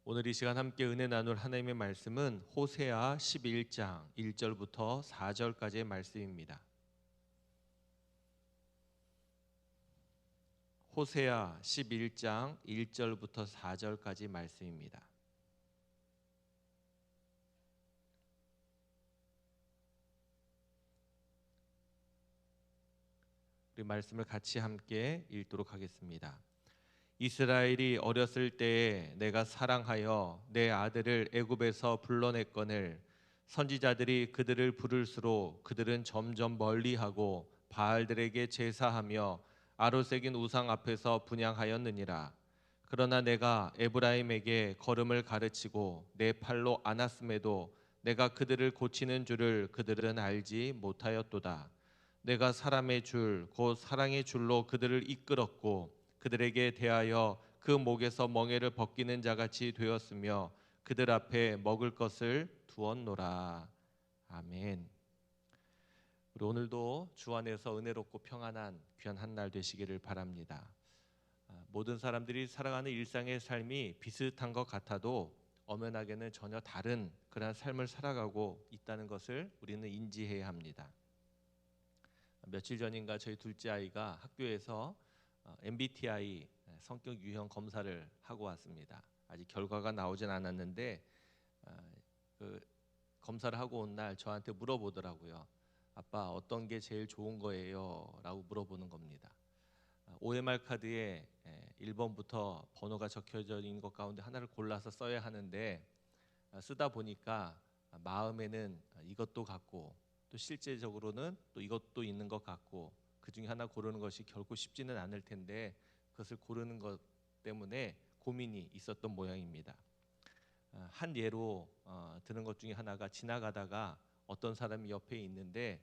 오늘 이 시간 함께 은혜 나눌 하나님의 말씀은 호세아 11장 1절부터 4절까지의 말씀입니다. 호세아 11장 1절부터 4절까지 말씀입니다. 우리 말씀을 같이 함께 읽도록 하겠습니다. 이스라엘이 어렸을 때에 내가 사랑하여 내 아들을 애굽에서 불러냈거늘 선지자들이 그들을 부를수록 그들은 점점 멀리하고 바알들에게 제사하며 아로새긴 우상 앞에서 분향하였느니라. 그러나 내가 에브라임에게 걸음을 가르치고 내 팔로 안았음에도 내가 그들을 고치는 줄을 그들은 알지 못하였도다. 내가 사람의 줄 곧 사랑의 줄로 그들을 이끌었고 그들에게 대하여 그 목에서 멍에를 벗기는 자같이 되었으며 그들 앞에 먹을 것을 두었노라. 아멘. 우리 오늘도 주 안에서 은혜롭고 평안한 귀한 한 날 되시기를 바랍니다. 모든 사람들이 살아가는 일상의 삶이 비슷한 것 같아도 엄연하게는 전혀 다른 그런 삶을 살아가고 있다는 것을 우리는 인지해야 합니다. 며칠 전인가 저희 둘째 아이가 학교에서 MBTI 성격 유형 검사를 하고 왔습니다. 아직 결과가 나오진 않았는데 그 검사를 하고 온 날 저한테 물어보더라고요. 아빠 어떤 게 제일 좋은 거예요? 라고 물어보는 겁니다. OMR 카드에 1번부터 번호가 적혀져 있는 것 가운데 하나를 골라서 써야 하는데 쓰다 보니까 마음에는 이것도 같고 또 실제적으로는 또 이것도 있는 것 같고 그 중에 하나 고르는 것이 결코 쉽지는 않을 텐데 그것을 고르는 것 때문에 고민이 있었던 모양입니다. 한 예로 드는 것 중에 하나가 지나가다가 어떤 사람이 옆에 있는데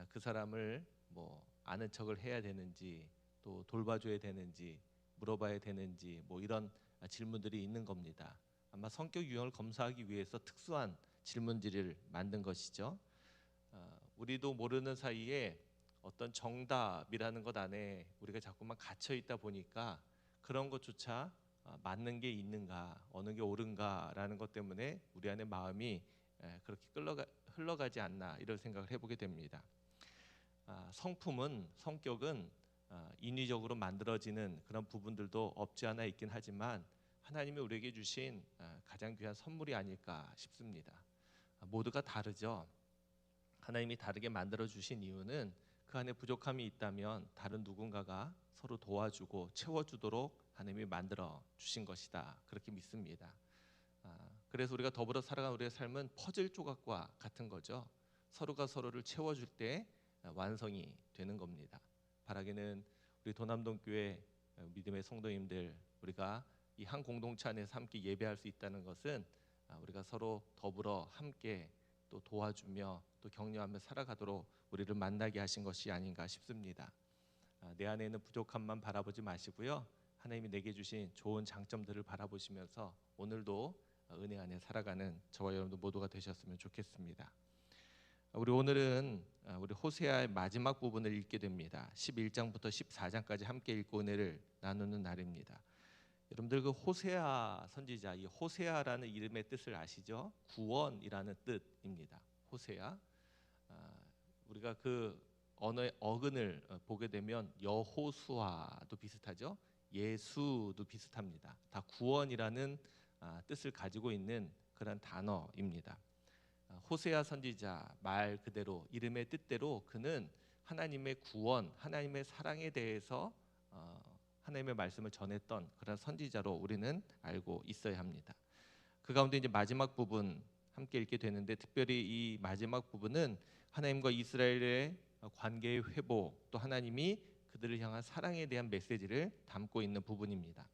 그 사람을 뭐 아는 척을 해야 되는지 또 돌봐줘야 되는지 물어봐야 되는지 뭐 이런 질문들이 있는 겁니다. 아마 성격 유형을 검사하기 위해서 특수한 질문지를 만든 것이죠. 우리도 모르는 사이에 어떤 정답이라는 것 안에 우리가 자꾸만 갇혀 있다 보니까 그런 것조차 맞는 게 있는가 어느 게 옳은가라는 것 때문에 우리 안에 마음이 그렇게 흘러가지 않나 이런 생각을 해보게 됩니다. 성격은 인위적으로 만들어지는 그런 부분들도 없지 않아 있긴 하지만 하나님이 우리에게 주신 가장 귀한 선물이 아닐까 싶습니다. 모두가 다르죠. 하나님이 다르게 만들어 주신 이유는 그 안에 부족함이 있다면 다른 누군가가 서로 도와주고 채워주도록 하나님이 만들어 주신 것이다. 그렇게 믿습니다. 그래서 우리가 더불어 살아가는 우리의 삶은 퍼즐 조각과 같은 거죠. 서로가 서로를 채워줄 때 완성이 되는 겁니다. 바라기는 우리 도남동교회 믿음의 성도님들 우리가 이 한 공동체 안에서 함께 예배할 수 있다는 것은 우리가 서로 더불어 함께 또 도와주며 또 격려하며 살아가도록 우리를 만나게 하신 것이 아닌가 싶습니다. 내 안에 있는 부족함만 바라보지 마시고요. 하나님이 내게 주신 좋은 장점들을 바라보시면서 오늘도 은혜 안에 살아가는 저와 여러분들 모두가 되셨으면 좋겠습니다. 우리 오늘은 우리 호세아의 마지막 부분을 읽게 됩니다. 11장부터 14장까지 함께 읽고 은혜를 나누는 날입니다. 여러분들 그 호세아 선지자, 이 호세아라는 이름의 뜻을 아시죠? 구원이라는 뜻입니다. 호세아. 우리가 그 언어의 어근을 보게 되면 여호수아도 비슷하죠. 예수도 비슷합니다. 다 구원이라는 뜻을 가지고 있는 그런 단어입니다. 호세아 선지자 말 그대로 이름의 뜻대로 그는 하나님의 구원, 하나님의 사랑에 대해서 하나님의 말씀을 전했던 그런 선지자로 우리는 알고 있어야 합니다. 그 가운데 이제 마지막 부분 함께 읽게 되는데 특별히 이 마지막 부분은 하나님과 이스라엘의 관계의 회복 또 하나님이 그들을 향한 사랑에 대한 메시지를 담고 있는 부분입니다.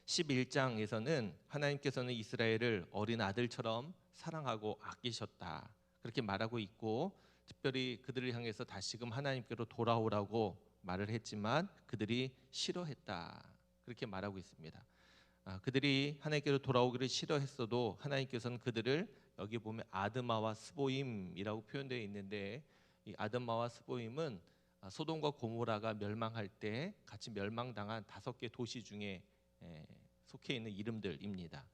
11장에서는 하나님께서는 이스라엘을 어린 아들처럼 사랑하고 아끼셨다 그렇게 말하고 있고 특별히 그들을 향해서 다시금 하나님께로 돌아오라고 말을 했지만 그들이 싫어했다 그렇게 말하고 있습니다. 그들이 하나님께로 돌아오기를 싫어했어도 하나님께서는 그들을 여기 보면 아드마와 스보임이라고 표현되어 있는데 이 아드마와 스보임은 소돔과 고모라가 멸망할 때 같이 멸망당한 5개 도시 중에 속해 있는 이름들입니다.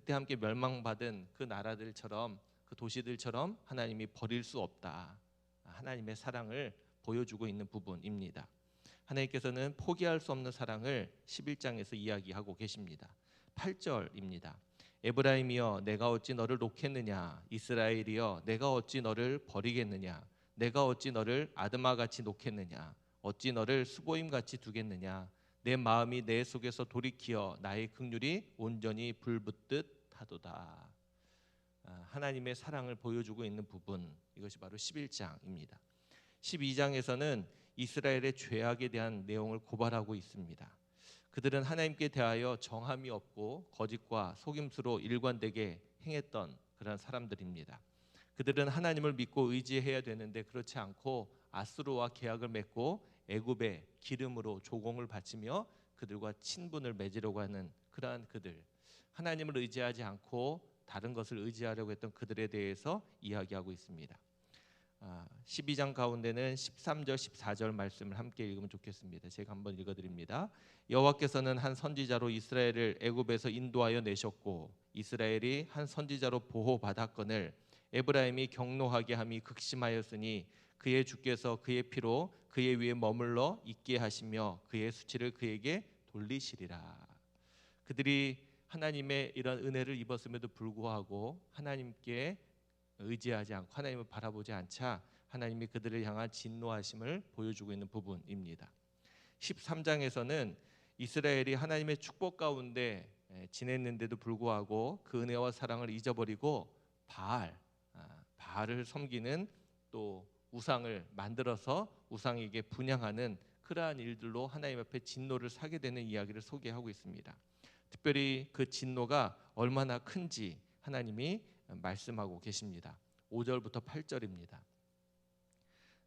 그때 함께 멸망받은 그 나라들처럼, 그 도시들처럼 하나님이 버릴 수 없다. 하나님의 사랑을 보여주고 있는 부분입니다. 하나님께서는 포기할 수 없는 사랑을 11장에서 이야기하고 계십니다. 8절입니다. 에브라임이여 내가 어찌 너를 놓겠느냐, 이스라엘이여 내가 어찌 너를 버리겠느냐, 내가 어찌 너를 아드마같이 놓겠느냐, 어찌 너를 수보임같이 두겠느냐, 내 마음이 내 속에서 돌이키어 나의 긍휼이 온전히 불붙듯 하도다. 하나님의 사랑을 보여주고 있는 부분, 이것이 바로 11장입니다. 12장에서는 이스라엘의 죄악에 대한 내용을 고발하고 있습니다. 그들은 하나님께 대하여 정함이 없고 거짓과 속임수로 일관되게 행했던 그런 사람들입니다. 그들은 하나님을 믿고 의지해야 되는데 그렇지 않고 아수르와 계약을 맺고 애굽의 기름으로 조공을 바치며 그들과 친분을 맺으려고 하는 그러한 그들, 하나님을 의지하지 않고 다른 것을 의지하려고 했던 그들에 대해서 이야기하고 있습니다. 12장 가운데는 13절 14절 말씀을 함께 읽으면 좋겠습니다. 제가 한번 읽어드립니다. 여호와께서는 한 선지자로 이스라엘을 애굽에서 인도하여 내셨고 이스라엘이 한 선지자로 보호받았거늘 에브라임이 경노하게 함이 극심하였으니 그의 주께서 그의 피로 그의 위에 머물러 있게 하시며 그의 수치를 그에게 돌리시리라. 그들이 하나님의 이런 은혜를 입었음에도 불구하고 하나님께 의지하지 않고 하나님을 바라보지 않자 하나님이 그들을 향한 진노하심을 보여주고 있는 부분입니다. 13장에서는 이스라엘이 하나님의 축복 가운데 지냈는데도 불구하고 그 은혜와 사랑을 잊어버리고 바알을 섬기는, 또 우상을 만들어서 우상에게 분향하는 그러한 일들로 하나님 앞에 진노를 사게 되는 이야기를 소개하고 있습니다. 특별히 그 진노가 얼마나 큰지 하나님이 말씀하고 계십니다. 5절부터 8절입니다.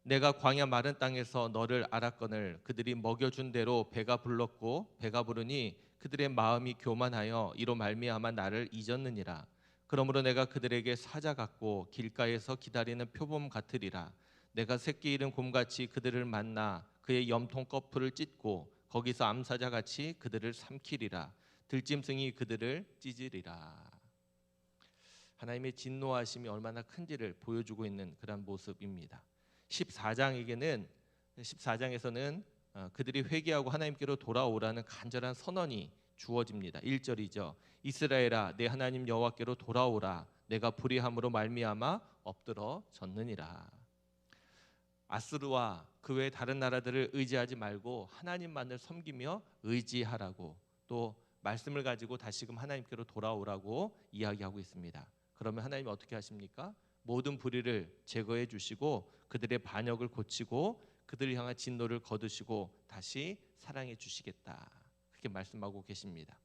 내가 광야 마른 땅에서 너를 알았거늘 그들이 먹여준 대로 배가 불렀고 배가 부르니 그들의 마음이 교만하여 이로 말미암아 나를 잊었느니라. 그러므로 내가 그들에게 사자 같고 길가에서 기다리는 표범 같으리라. 내가 새끼 잃은 곰같이 그들을 만나 그의 염통 거풀을 찢고 거기서 암사자같이 그들을 삼키리라. 들짐승이 그들을 찢으리라. 하나님의 진노하심이 얼마나 큰지를 보여주고 있는 그런 모습입니다. 14장에서는 그들이 회개하고 하나님께로 돌아오라는 간절한 선언이 주어집니다. 1절이죠. 이스라엘아 내 하나님 여호와께로 돌아오라. 내가 불의함으로 말미암아 엎드러 졌느니라. 아수르와 그 외 다른 나라들을 의지하지 말고 하나님만을 섬기며 의지하라고, 또 말씀을 가지고 다시금 하나님께로 돌아오라고 이야기하고 있습니다. 그러면 하나님이 어떻게 하십니까? 모든 불의를 제거해 주시고 그들의 반역을 고치고 그들을 향한 진노를 거두시고 다시 사랑해 주시겠다, 그렇게 말씀하고 계십니다.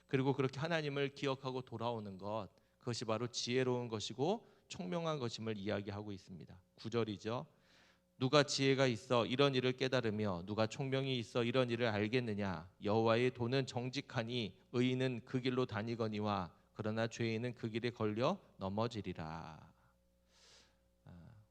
그리고 그렇게 하나님을 기억하고 돌아오는 것, 그것이 바로 지혜로운 것이고 총명한 것임을 이야기하고 있습니다. 9절이죠. 누가 지혜가 있어 이런 일을 깨달으며 누가 총명이 있어 이런 일을 알겠느냐. 여호와의 도는 정직하니 의인은 그 길로 다니거니와 그러나 죄인은 그 길에 걸려 넘어지리라.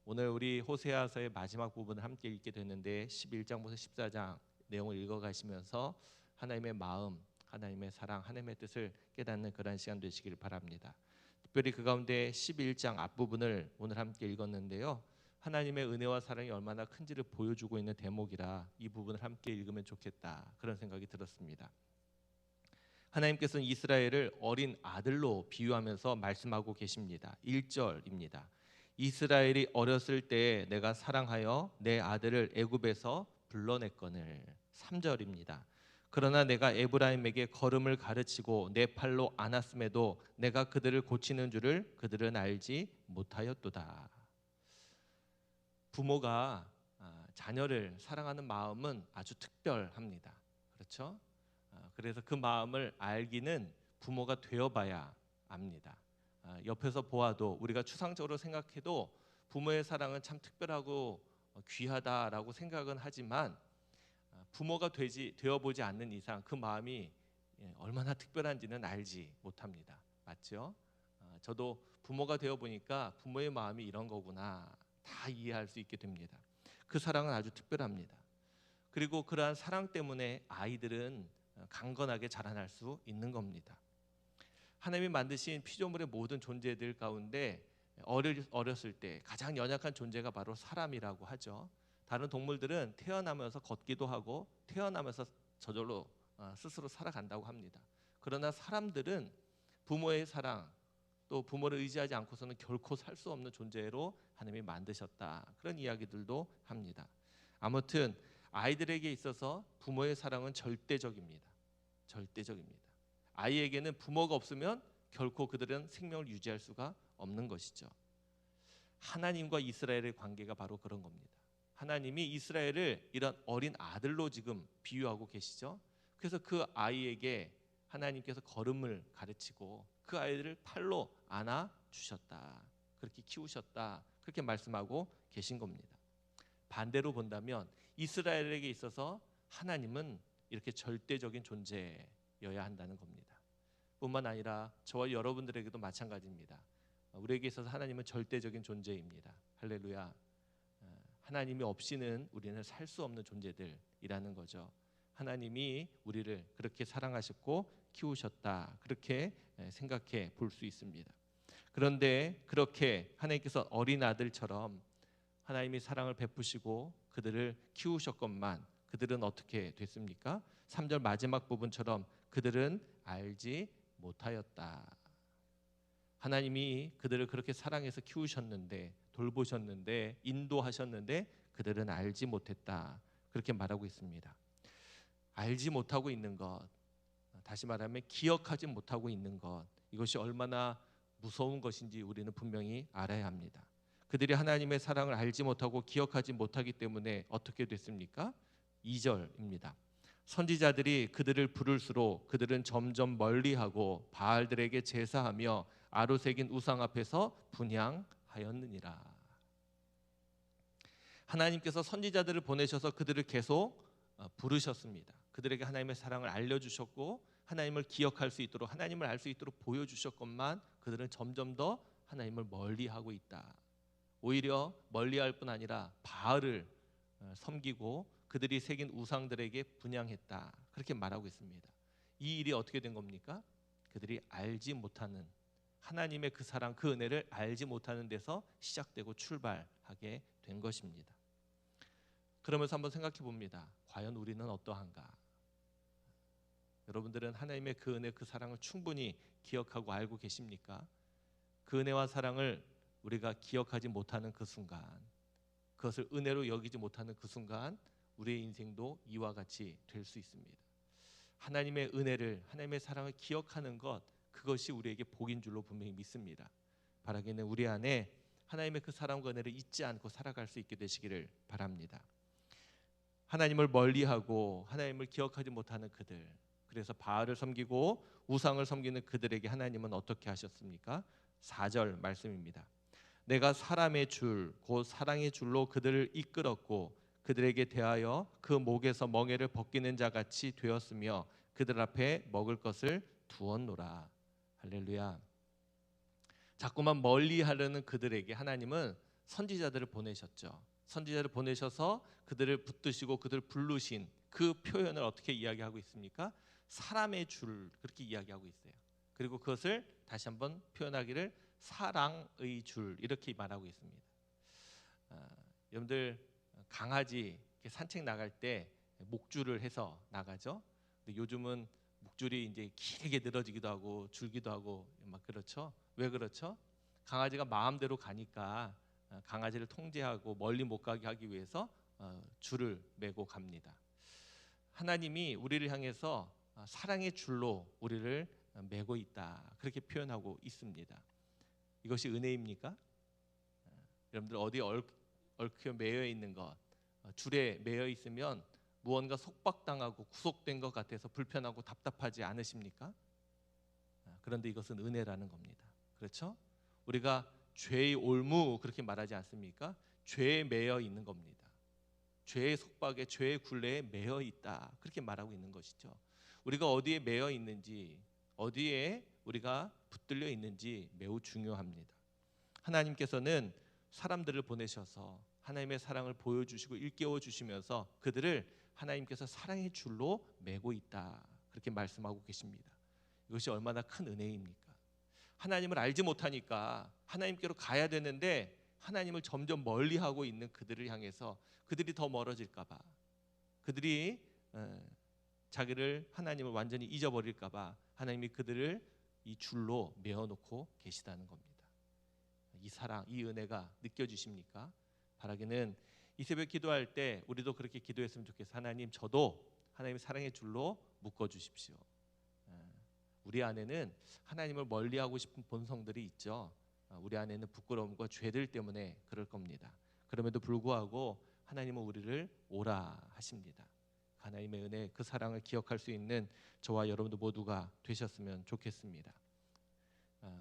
오늘 우리 호세아서의 마지막 부분을 함께 읽게 됐는데 11장부터 14장 내용을 읽어가시면서 하나님의 마음, 하나님의 사랑, 하나님의 뜻을 깨닫는 그런 시간 되시길 바랍니다. 특별히 그 가운데 11장 앞부분을 오늘 함께 읽었는데요, 하나님의 은혜와 사랑이 얼마나 큰지를 보여주고 있는 대목이라 이 부분을 함께 읽으면 좋겠다, 그런 생각이 들었습니다. 하나님께서는 이스라엘을 어린 아들로 비유하면서 말씀하고 계십니다. 1절입니다. 이스라엘이 어렸을 때에 내가 사랑하여 내 아들을 애굽에서 불러냈거늘. 3절입니다. 그러나 내가 에브라임에게 걸음을 가르치고 내 팔로 안았음에도 내가 그들을 고치는 줄을 그들은 알지 못하였도다. 부모가 자녀를 사랑하는 마음은 아주 특별합니다. 그렇죠? 그래서 그 마음을 알기는 부모가 되어봐야 압니다. 옆에서 보아도 우리가 추상적으로 생각해도 부모의 사랑은 참 특별하고 귀하다라고 생각은 하지만 부모가 되어보지 않는 이상 그 마음이 얼마나 특별한지는 알지 못합니다. 맞죠? 저도 부모가 되어보니까 부모의 마음이 이런 거구나 다 이해할 수 있게 됩니다. 그 사랑은 아주 특별합니다. 그리고 그러한 사랑 때문에 아이들은 강건하게 자라날 수 있는 겁니다. 하나님이 만드신 피조물의 모든 존재들 가운데 어렸을 때 가장 연약한 존재가 바로 사람이라고 하죠. 다른 동물들은 태어나면서 걷기도 하고 태어나면서 저절로 스스로 살아간다고 합니다. 그러나 사람들은 부모의 사랑, 또 부모를 의지하지 않고서는 결코 살 수 없는 존재로 하나님이 만드셨다. 그런 이야기들도 합니다. 아무튼 아이들에게 있어서 부모의 사랑은 절대적입니다. 절대적입니다. 아이에게는 부모가 없으면 결코 그들은 생명을 유지할 수가 없는 것이죠. 하나님과 이스라엘의 관계가 바로 그런 겁니다. 하나님이 이스라엘을 이런 어린 아들로 지금 비유하고 계시죠. 그래서 그 아이에게 하나님께서 걸음을 가르치고 그 아이들을 팔로 안아 주셨다. 그렇게 키우셨다. 그렇게 말씀하고 계신 겁니다. 반대로 본다면 이스라엘에게 있어서 하나님은 이렇게 절대적인 존재여야 한다는 겁니다. 뿐만 아니라 저와 여러분들에게도 마찬가지입니다. 우리에게 있어서 하나님은 절대적인 존재입니다. 할렐루야. 하나님이 없이는 우리는 살 수 없는 존재들이라는 거죠. 하나님이 우리를 그렇게 사랑하셨고 키우셨다. 그렇게 생각해 볼 수 있습니다. 그런데 그렇게 하나님께서 어린 아들처럼 하나님이 사랑을 베푸시고 그들을 키우셨건만 그들은 어떻게 됐습니까? 3절 마지막 부분처럼 그들은 알지 못하였다. 하나님이 그들을 그렇게 사랑해서 키우셨는데 돌보셨는데 인도하셨는데 그들은 알지 못했다. 그렇게 말하고 있습니다. 알지 못하고 있는 것, 다시 말하면 기억하지 못하고 있는 것, 이것이 얼마나 무서운 것인지 우리는 분명히 알아야 합니다. 그들이 하나님의 사랑을 알지 못하고 기억하지 못하기 때문에 어떻게 됐습니까? 2절입니다. 선지자들이 그들을 부를수록 그들은 점점 멀리하고 바알들에게 제사하며 아로새긴 우상 앞에서 분향하였느니라. 하나님께서 선지자들을 보내셔서 그들을 계속 부르셨습니다. 그들에게 하나님의 사랑을 알려주셨고 하나님을 기억할 수 있도록 하나님을 알 수 있도록 보여주셨건만 그들은 점점 더 하나님을 멀리하고 있다. 오히려 멀리할 뿐 아니라 바알을 섬기고 그들이 새긴 우상들에게 분향했다. 그렇게 말하고 있습니다. 이 일이 어떻게 된 겁니까? 그들이 알지 못하는 하나님의 그 사랑, 그 은혜를 알지 못하는 데서 시작되고 출발하게 된 것입니다. 그러면서 한번 생각해 봅니다. 과연 우리는 어떠한가? 여러분들은 하나님의 그 은혜, 그 사랑을 충분히 기억하고 알고 계십니까? 그 은혜와 사랑을 우리가 기억하지 못하는 그 순간, 그것을 은혜로 여기지 못하는 그 순간 우리의 인생도 이와 같이 될 수 있습니다. 하나님의 은혜를, 하나님의 사랑을 기억하는 것, 그것이 우리에게 복인 줄로 분명히 믿습니다. 바라기는 우리 안에 하나님의 그 사랑과 은혜를 잊지 않고 살아갈 수 있게 되시기를 바랍니다. 하나님을 멀리하고 하나님을 기억하지 못하는 그들, 그래서 바알을 섬기고 우상을 섬기는 그들에게 하나님은 어떻게 하셨습니까? 4절 말씀입니다. 내가 사람의 줄, 곧 사랑의 줄로 그들을 이끌었고 그들에게 대하여 그 목에서 멍에를 벗기는 자 같이 되었으며 그들 앞에 먹을 것을 두었노라. 할렐루야. 자꾸만 멀리하려는 그들에게 하나님은 선지자들을 보내셨죠. 선지자를 보내셔서 그들을 붙드시고 그들을 부르신 그 표현을 어떻게 이야기하고 있습니까? 사람의 줄, 그렇게 이야기하고 있어요. 그리고 그것을 다시 한번 표현하기를 사랑의 줄, 이렇게 말하고 있습니다. 여러분들 강아지 산책 나갈 때 목줄을 해서 나가죠. 근데 요즘은 목줄이 이제 길게 늘어지기도 하고 줄기도 하고 막 그렇죠. 왜 그렇죠? 강아지가 마음대로 가니까 강아지를 통제하고 멀리 못 가게 하기 위해서 줄을 메고 갑니다. 하나님이 우리를 향해서 사랑의 줄로 우리를 메고 있다. 그렇게 표현하고 있습니다. 이것이 은혜입니까? 여러분들 어디 얽혀 매여 있는 것, 줄에 매여 있으면 무언가 속박당하고 구속된 것 같아서 불편하고 답답하지 않으십니까? 그런데 이것은 은혜라는 겁니다. 그렇죠? 우리가 죄의 올무 그렇게 말하지 않습니까? 죄에 매여 있는 겁니다. 죄의 속박에, 죄의 굴레에 매여 있다. 그렇게 말하고 있는 것이죠. 우리가 어디에 매여 있는지, 어디에 우리가 붙들려 있는지 매우 중요합니다. 하나님께서는 사람들을 보내셔서 하나님의 사랑을 보여주시고 일깨워 주시면서 그들을 하나님께서 사랑의 줄로 매고 있다. 그렇게 말씀하고 계십니다. 이것이 얼마나 큰 은혜입니까? 하나님을 알지 못하니까 하나님께로 가야 되는데 하나님을 점점 멀리하고 있는 그들을 향해서 그들이 더 멀어질까 봐, 그들이 자기를 하나님을 완전히 잊어버릴까 봐 하나님이 그들을 이 줄로 메어놓고 계시다는 겁니다. 이 사랑, 이 은혜가 느껴지십니까? 바라기는 이 새벽 기도할 때 우리도 그렇게 기도했으면 좋겠어요. 하나님, 저도 하나님의 사랑의 줄로 묶어 주십시오. 우리 안에는 하나님을 멀리하고 싶은 본성들이 있죠. 우리 안에는 부끄러움과 죄들 때문에 그럴 겁니다. 그럼에도 불구하고 하나님은 우리를 오라 하십니다. 하나님의 은혜, 그 사랑을 기억할 수 있는 저와 여러분들 모두가 되셨으면 좋겠습니다.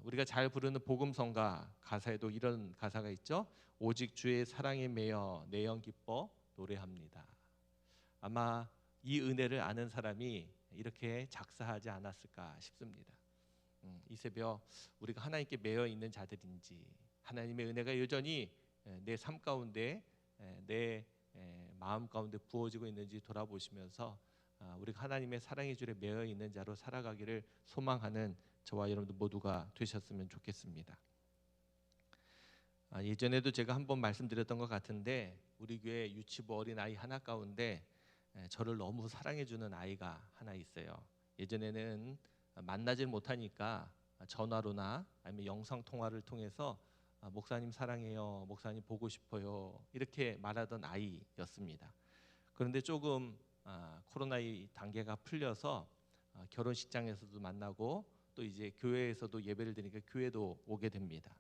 우리가 잘 부르는 복음성가 가사에도 이런 가사가 있죠. 오직 주의 사랑에 매여 내 영 기뻐 노래합니다. 아마 이 은혜를 아는 사람이 이렇게 작사하지 않았을까 싶습니다. 이 새벽 우리가 하나님께 매여 있는 자들인지, 하나님의 은혜가 여전히 내 삶 가운데, 내 마음 가운데 부어지고 있는지 돌아보시면서 우리가 하나님의 사랑의 줄에 매여 있는 자로 살아가기를 소망하는 저와 여러분들 모두가 되셨으면 좋겠습니다. 예전에도 제가 한번 말씀드렸던 것 같은데, 우리 교회 유치부 어린아이 하나 가운데 저를 너무 사랑해주는 아이가 하나 있어요. 예전에는 만나질 못하니까 전화로나 아니면 영상통화를 통해서 목사님 사랑해요, 목사님 보고 싶어요, 이렇게 말하던 아이였습니다. 그런데 조금 코로나 단계가 풀려서 결혼식장에서도 만나고 또 이제 교회에서도 예배를 드리니까 교회도 오게 됩니다.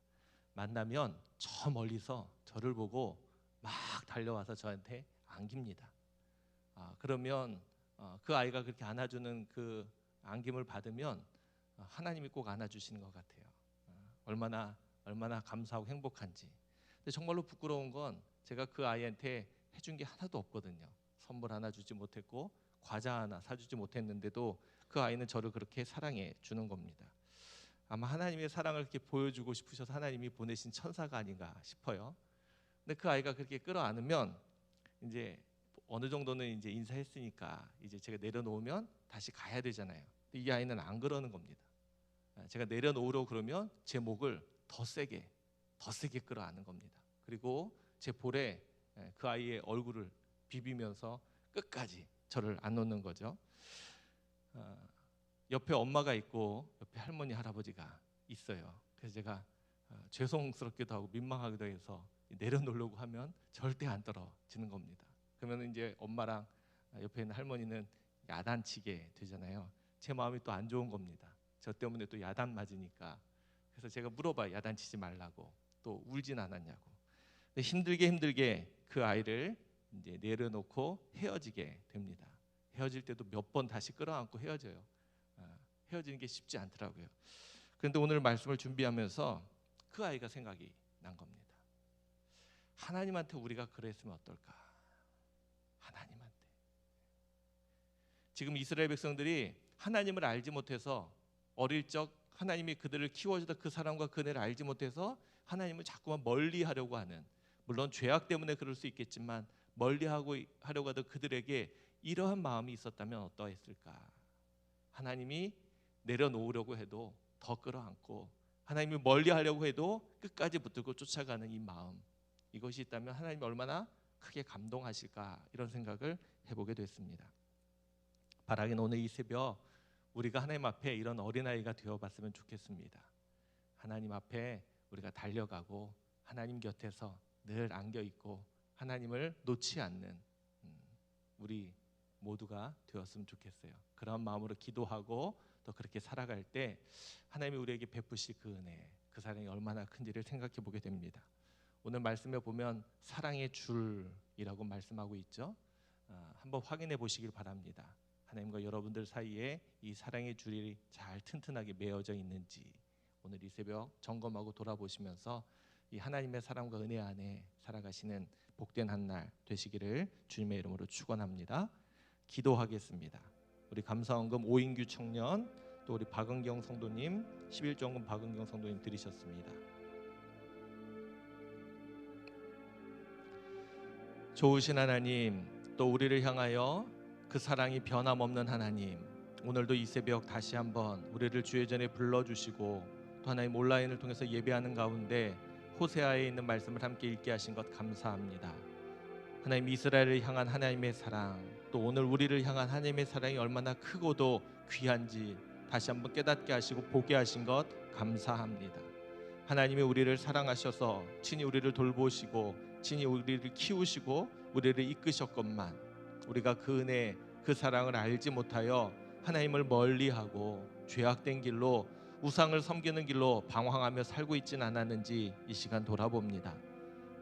만나면 저 멀리서 저를 보고 막 달려와서 저한테 안깁니다. 그러면 그 아이가 그렇게 안아주는 그 안김을 받으면 하나님이 꼭 안아주시는 것 같아요. 얼마나 감사하고 행복한지. 근데 정말로 부끄러운 건 제가 그 아이한테 해준 게 하나도 없거든요. 선물 하나 주지 못했고 과자 하나 사주지 못했는데도 그 아이는 저를 그렇게 사랑해 주는 겁니다. 아마 하나님의 사랑을 이렇게 보여주고 싶으셔서 하나님이 보내신 천사가 아닌가 싶어요. 근데 그 아이가 그렇게 끌어안으면 이제 어느 정도는 이제 인사했으니까 이제 제가 내려놓으면 다시 가야 되잖아요. 근데 이 아이는 안 그러는 겁니다. 제가 내려놓으려고 그러면 제 목을 더 세게 끌어안는 겁니다. 그리고 제 볼에 그 아이의 얼굴을 비비면서 끝까지 저를 안 놓는 거죠. 옆에 엄마가 있고 옆에 할머니 할아버지가 있어요. 그래서 제가 죄송스럽기도 하고 민망하기도 해서 내려놓으려고 하면 절대 안 떨어지는 겁니다. 그러면 이제 엄마랑 옆에 있는 할머니는 야단치게 되잖아요. 제 마음이 또 안 좋은 겁니다. 저 때문에 또 야단 맞으니까. 그래서 제가 물어봐요. 야단치지 말라고. 또 울진 않았냐고. 근데 힘들게 그 아이를 이제 내려놓고 헤어지게 됩니다. 헤어질 때도 몇 번 다시 끌어안고 헤어져요. 헤어지는 게 쉽지 않더라고요. 그런데 오늘 말씀을 준비하면서 그 아이가 생각이 난 겁니다. 하나님한테 우리가 그랬으면 어떨까? 하나님한테. 지금 이스라엘 백성들이 하나님을 알지 못해서 어릴 적 하나님이 그들을 키워주던 그 사랑과 그 은혜를 알지 못해서 하나님을 자꾸만 멀리하려고 하는, 물론 죄악 때문에 그럴 수 있겠지만 멀리하려고 하던 그들에게 이러한 마음이 있었다면 어떠했을까? 하나님이 내려놓으려고 해도 더 끌어안고 하나님이 멀리하려고 해도 끝까지 붙들고 쫓아가는 이 마음, 이것이 있다면 하나님이 얼마나 크게 감동하실까, 이런 생각을 해보게 됐습니다. 바라긴 오늘 이 새벽 우리가 하나님 앞에 이런 어린아이가 되어봤으면 좋겠습니다. 하나님 앞에 우리가 달려가고 하나님 곁에서 늘 안겨있고 하나님을 놓지 않는 우리 모두가 되었으면 좋겠어요. 그런 마음으로 기도하고 또 그렇게 살아갈 때 하나님이 우리에게 베푸실 그 은혜, 그 사랑이 얼마나 큰지를 생각해 보게 됩니다. 오늘 말씀에 보면 사랑의 줄이라고 말씀하고 있죠. 한번 확인해 보시길 바랍니다. 하나님과 여러분들 사이에 이 사랑의 줄이 잘 튼튼하게 매어져 있는지 오늘 이 새벽 점검하고 돌아보시면서 이 하나님의 사랑과 은혜 안에 살아가시는 복된 한 날 되시기를 주님의 이름으로 축원합니다. 기도하겠습니다. 우리 감사원금 오인규 청년, 또 우리 박은경 성도님 11조원금 박은경 성도님 드리셨습니다. 좋으신 하나님, 또 우리를 향하여 그 사랑이 변함없는 하나님, 오늘도 이 새벽 다시 한번 우리를 주의 전에 불러주시고 또 하나님 온라인을 통해서 예배하는 가운데 호세아에 있는 말씀을 함께 읽게 하신 것 감사합니다. 하나님, 이스라엘을 향한 하나님의 사랑, 또 오늘 우리를 향한 하나님의 사랑이 얼마나 크고도 귀한지 다시 한번 깨닫게 하시고 보게 하신 것 감사합니다. 하나님이 우리를 사랑하셔서 친히 우리를 돌보시고 친히 우리를 키우시고 우리를 이끄셨건만 우리가 그 은혜, 그 사랑을 알지 못하여 하나님을 멀리하고 죄악된 길로, 우상을 섬기는 길로 방황하며 살고 있지는 않았는지 이 시간 돌아봅니다.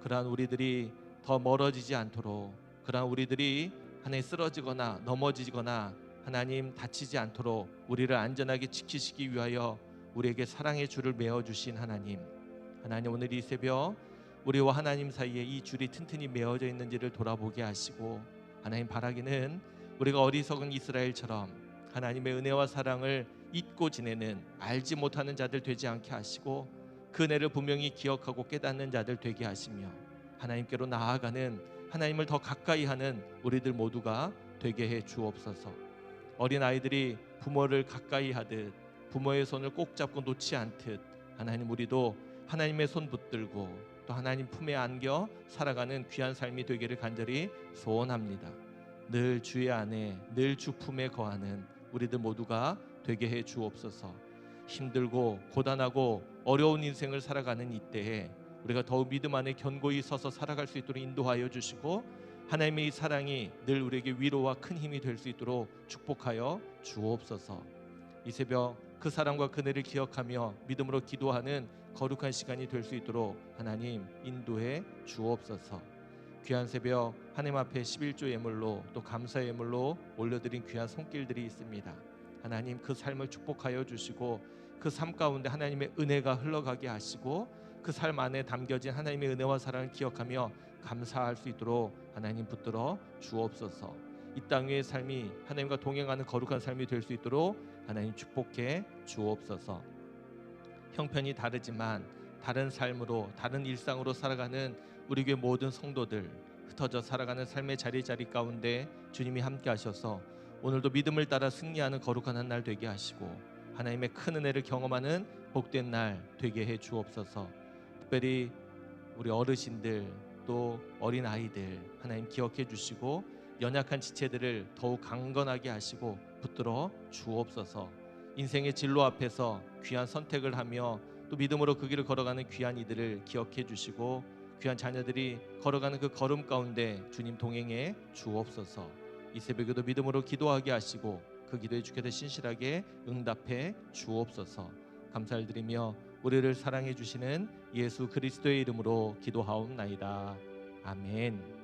그러한 우리들이 더 멀어지지 않도록, 그러한 우리들이 하나님 쓰러지거나 넘어지거나 하나님 다치지 않도록 우리를 안전하게 지키시기 위하여 우리에게 사랑의 줄을 메어주신 하나님, 오늘 이 새벽 우리와 하나님 사이에 이 줄이 튼튼히 메어져 있는지를 돌아보게 하시고, 하나님 바라기는 우리가 어리석은 이스라엘처럼 하나님의 은혜와 사랑을 잊고 지내는, 알지 못하는 자들 되지 않게 하시고 그 은혜를 분명히 기억하고 깨닫는 자들 되게 하시며 하나님께로 나아가는, 하나님을 더 가까이 하는 우리들 모두가 되게 해 주옵소서. 어린 아이들이 부모를 가까이 하듯 부모의 손을 꼭 잡고 놓지 않듯 하나님, 우리도 하나님의 손 붙들고 또 하나님 품에 안겨 살아가는 귀한 삶이 되기를 간절히 소원합니다. 늘 주의 안에, 늘 주 품에 거하는 우리들 모두가 되게 해 주옵소서. 힘들고 고단하고 어려운 인생을 살아가는 이때에 우리가 더욱 믿음 안에 견고히 서서 살아갈 수 있도록 인도하여 주시고, 하나님의 이 사랑이 늘 우리에게 위로와 큰 힘이 될 수 있도록 축복하여 주옵소서. 이 새벽 그 사랑과 그 은혜를 기억하며 믿음으로 기도하는 거룩한 시간이 될 수 있도록 하나님 인도해 주옵소서. 귀한 새벽 하나님 앞에 11조 예물로 또 감사 예물로 올려드린 귀한 손길들이 있습니다. 하나님, 그 삶을 축복하여 주시고 그 삶 가운데 하나님의 은혜가 흘러가게 하시고 그 삶 안에 담겨진 하나님의 은혜와 사랑을 기억하며 감사할 수 있도록 하나님 붙들어 주옵소서. 이 땅 위의 삶이 하나님과 동행하는 거룩한 삶이 될 수 있도록 하나님 축복해 주옵소서. 형편이 다르지만 다른 삶으로, 다른 일상으로 살아가는 우리 교회 모든 성도들, 흩어져 살아가는 삶의 자리 가운데 주님이 함께 하셔서 오늘도 믿음을 따라 승리하는 거룩한 한 날 되게 하시고 하나님의 큰 은혜를 경험하는 복된 날 되게 해 주옵소서. 특별히 우리 어르신들 또 어린 아이들 하나님 기억해 주시고 연약한 지체들을 더욱 강건하게 하시고 붙들어 주옵소서. 인생의 진로 앞에서 귀한 선택을 하며 또 믿음으로 그 길을 걸어가는 귀한 이들을 기억해 주시고 귀한 자녀들이 걸어가는 그 걸음 가운데 주님 동행해 주옵소서. 이 새벽에도 믿음으로 기도하게 하시고 그 기도에 주께서 신실하게 응답해 주옵소서. 감사를 드리며 우리를 사랑해 주시는 예수 그리스도의 이름으로 기도하옵나이다. 아멘.